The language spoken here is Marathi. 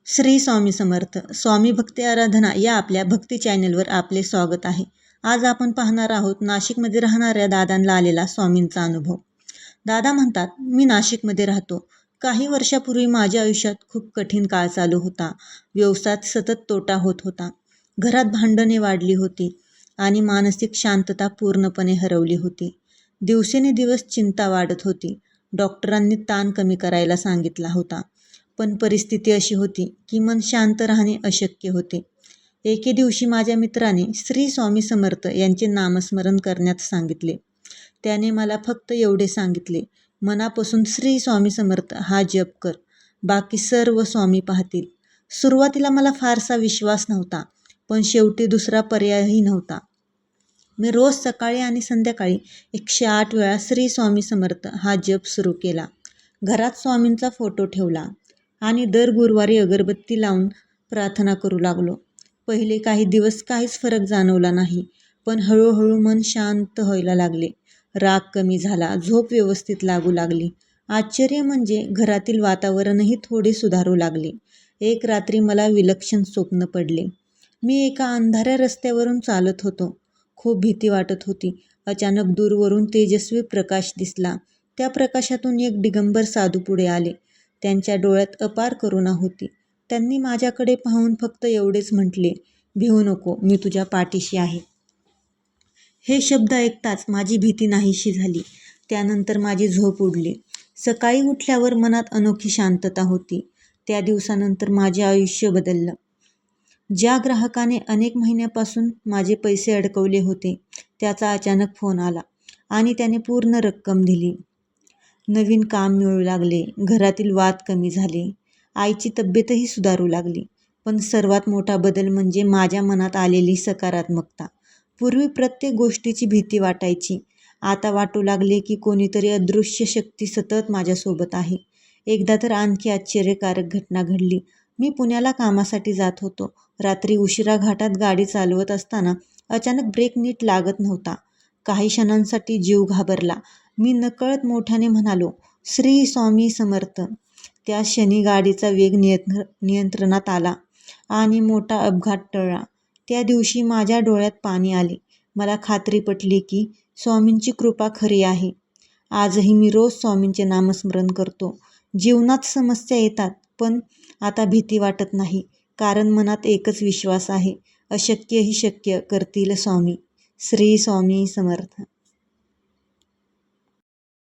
श्री स्वामी समर्थ. स्वामी भक्ती आराधना या आपल्या भक्ती चॅनलवर आपले स्वागत आहे. आज आपण पाहणार आहोत नाशिकमध्ये राहणाऱ्या दादांना आलेला स्वामींचा अनुभव. दादा म्हणतात, मी नाशिकमध्ये राहतो. काही वर्षापूर्वी माझ्या आयुष्यात खूप कठीण काळ चालू होता. व्यवसायात सतत तोटा होत होता. घरात भांडणे वाढली होती आणि मानसिक शांतता पूर्णपणे हरवली होती. दिवसेंदिवस चिंता वाढत होती. डॉक्टरांनी ताण कमी करायला सांगितला होता. पण परिस्थिती अशी होती की मन शांत राहणे अशक्य होते. एके दिवशी माझ्या मित्राने श्री स्वामी समर्थ यांचे नामस्मरण करण्यास सांगितले. त्याने मला फक्त एवढे सांगितले, मनापासून श्री स्वामी समर्थ हा जप कर, बाकी सर्व स्वामी पाहतील. सुरुवातीला मला फारसा विश्वास नव्हता, पण शेवटी दुसरा पर्यायही नव्हता. मी रोज सकाळी आणि संध्याकाळी 108 वेळा श्री स्वामी समर्थ हा जप सुरू केला. घरात स्वामींचा फोटो ठेवला आणि दर गुरुवारी अगरबत्ती लावून प्रार्थना करू लागलो. पहिले काही दिवस काहीच फरक जाणवला नाही, पण हळूहळू मन शांत व्हायला लागले. राग कमी झाला, झोप व्यवस्थित लागू लागली. आश्चर्य म्हणजे घरातील वातावरणही थोडे सुधारू लागले. एक रात्री मला विलक्षण स्वप्न पडले. मी एका अंधाऱ्या रस्त्यावरून चालत होतो. खूप भीती वाटत होती. अचानक दूरवरून तेजस्वी प्रकाश दिसला. त्या प्रकाशातून एक दिगंबर साधू पुढे आले. त्यांच्या डोळ्यात अपार करुणा होती. त्यांनी माझ्याकडे पाहून फक्त एवढेच म्हटले, भिवू नको, मी तुझ्या पाठीशी आहे. हे शब्द ऐकताच माझी भीती नाहीशी झाली. त्यानंतर माझी झोप उडली. सकाळी उठल्यावर मनात अनोखी शांतता होती. त्या दिवसानंतर माझे आयुष्य बदललं. ज्या ग्राहकाने अनेक महिन्यापासून माझे पैसे अडकवले होते, त्याचा अचानक फोन आला आणि त्याने पूर्ण रक्कम दिली. नवीन काम मिळू लागले. घरातील वाद कमी झाले. आईची तब्येतही सुधारू लागली. पण सर्वात मोठा बदल म्हणजे माझ्या मनात आलेली सकारात्मकता. पूर्वी प्रत्येक गोष्टीची भीती वाटायची. आता वाटू लागले की कोणीतरी अदृश्य शक्ती सतत माझ्यासोबत आहे. एकदा तर आणखी आश्चर्यकारक घटना घडली. मी पुण्याला कामासाठी जात होतो. रात्री उशिरा घाटात गाडी चालवत असताना अचानक ब्रेक नीट लागत नव्हता. काही क्षणांसाठी जीव घाबरला. मी नकळत मोठ्याने म्हणालो, श्री स्वामी समर्थ. त्या क्षणी गाडीचा वेग नियंत्रणात आला आणि मोठा अपघात टळला. त्या दिवशी माझ्या डोळ्यात पाणी आले. मला खात्री पटली की स्वामींची कृपा खरी आहे. आजही मी रोज स्वामींचे नामस्मरण करतो. जीवनात समस्या येतात, पण आता भीती वाटत नाही, कारण मनात एकच विश्वास आहे, अशक्यही शक्य करतील स्वामी. श्री स्वामी समर्थ.